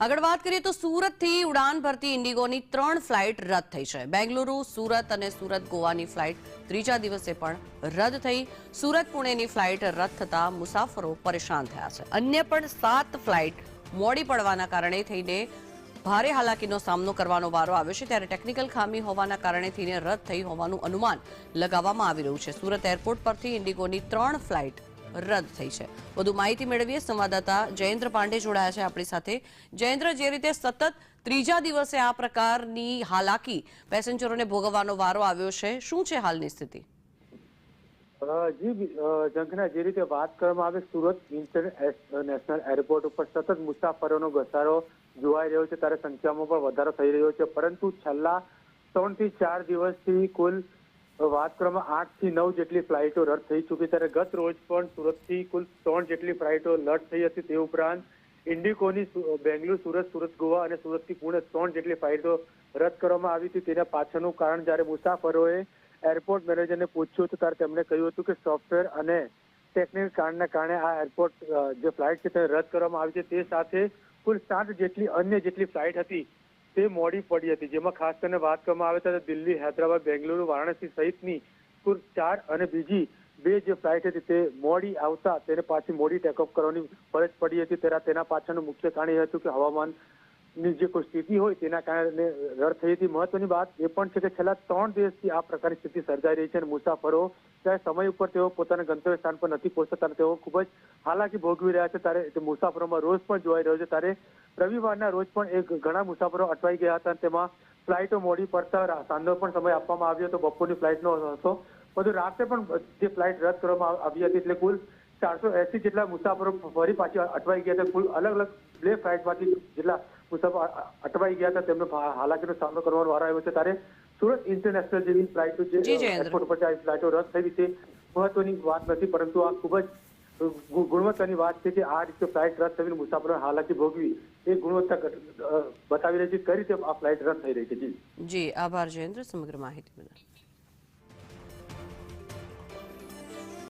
આગળ વાત કરીએ તો સુરતથી ઉડાન ભરતી ઇન્ડિગોની 3 ફ્લાઇટ રદ થઈ છે। બેંગલુરુ, સુરત અને સુરત ગોવાની ફ્લાઇટ ત્રીજા દિવસે પણ રદ થઈ। સુરત પુણેની ફ્લાઇટ રદ થતા મુસાફરો પરેશાન થયા છે। અન્ય પણ 7 ફ્લાઇટ મોડી પડવાના કારણે થઈને ભારે હાલાકીનો સામનો કરવાનો વારો આવ્યો છે। ત્યારે ટેકનિકલ ખામી હોવાના કારણે થઈને રદ થઈ હોવાનું અનુમાન લગાવવામાં આવી રહ્યું છે। સુરત એરપોર્ટ પરથી ઇન્ડિગોની 3 ફ્લાઇટ રદ થઈ છે। વધુ માહિતી મેળવીએ સંવાદદાતા જયેન્દ્ર પાંડે જોડાયા છે આપણી સાથે। જયેન્દ્ર, જે રીતે સતત ત્રીજા દિવસે આ પ્રકારની હાલાકી પેસેન્જરોને ભોગવવાનો વારો આવ્યો છે, શું છે હાલની સ્થિતિ? જી ઝંખના, જે રીતે વાત કરવામાં આવે સુરત ઇન્ટરનેશનલ એરપોર્ટ ઉપર સતત મુસાફરોનો ઘસારો જોવાઈ રહ્યો છે, ત્યારે સંખ્યામાં પણ વધારો થઈ રહ્યો છે। પરંતુ છેલ્લા 3 થી 4 દિવસથી કુલ વાત કરવામાં 8 થી 9 જેટલી ફ્લાઇટો રદ થઈ ચૂકી। ત્યારે ગત રોજ પણ સુરતથી કુલ 3 જેટલી ફ્લાઇટો રદ થઈ હતી। તે ઉપરાંત ઇન્ડિગોની બેંગલુરુ, સુરત, સુરત ગોવા અને સુરતથી પુણે 3 જેટલી ફ્લાઇટો રદ કરવામાં આવી હતી। તેના પાછળનું કારણ જ્યારે મુસાફરોએ એરપોર્ટ મેનેજરને પૂછ્યું હતું ત્યારે તેમણે કહ્યું હતું કે સોફ્ટવેર અને ટેકનિકલ કારણના કારણે આ એરપોર્ટ જે ફ્લાઇટ છે તે રદ કરવામાં આવી છે। તે સાથે કુલ 7 જેટલી અન્ય જેટલી ફ્લાઇટ હતી તે મોડી પડી હતી, જેમાં ખાસ કરીને વાત કરવામાં આવે તો દિલ્હી, હૈદરાબાદ, બેંગલુરુ, વારાણસી સહિતની કુલ 4 અને બીજી 2 જે ફ્લાઇટ હતી તે મોડી આવતા તેને પાછી મોડી ટેકઓફ કરવાની ફરજ પડી હતી। તેના પાછળનું મુખ્ય કારણ એ હતું કે હવામાનની જે કોઈ સ્થિતિ હોય તેના કારણે રદ થઈ હતી। મહત્વની વાત એ પણ છે કે છેલ્લા 3 દિવસથી આ પ્રકારની સ્થિતિ સર્જાઈ રહી છે અને મુસાફરો ત્યારે સમય ઉપર તેઓ પોતાના ગંતવ્ય સ્થાન પર નથી પહોંચતા, તેઓ ખૂબ જ હાલાકી ભોગવી રહ્યા છે। ત્યારે મુસાફરોમાં રોષ પણ જોવાઈ રહ્યો છે। ત્યારે રવિવારના રોજ પણ ઘણા મુસાફરો અટવાઈ ગયા હતા, તેમાં ફ્લાઇટો મોડી પડતા સાંજનો પણ સમય આપવામાં આવ્યો હતો, બપોરની ફ્લાઇટનો હતો, બધું રાતે પણ જે ફ્લાઇટ રદ કરવામાં આવી હતી। એટલે કુલ 480 જેટલા મુસાફરો ફરી પાછી અટવાઈ ગયા હતા। કુલ અલગ અલગ 2 ફ્લાઇટમાંથી જેટલા મુસાફરો અટવાઈ ગયા હતા તેમને હાલાકીનો સામનો કરવાનો વારો આવ્યો છે। ત્યારે સુરત ઇન્ટરનેશનલ જેવી ફ્લાઇટો જે એરપોર્ટ પર ફ્લાઇટો રદ થઈ તે મહત્વની વાત નથી, પરંતુ આ ખૂબ જ ગુણવત્તાની વાત છે કે આ રીતે ફ્લાઇટ રદ થઈને મુસાફરોને હાલાકી ભોગવી એ ગુણવત્તા બતાવી રહી છે કઈ રીતે આ ફ્લાઇટ રદ થઈ રહી છે। જી આભાર જયેન્દ્ર સમગ્ર માહિતી બદલ।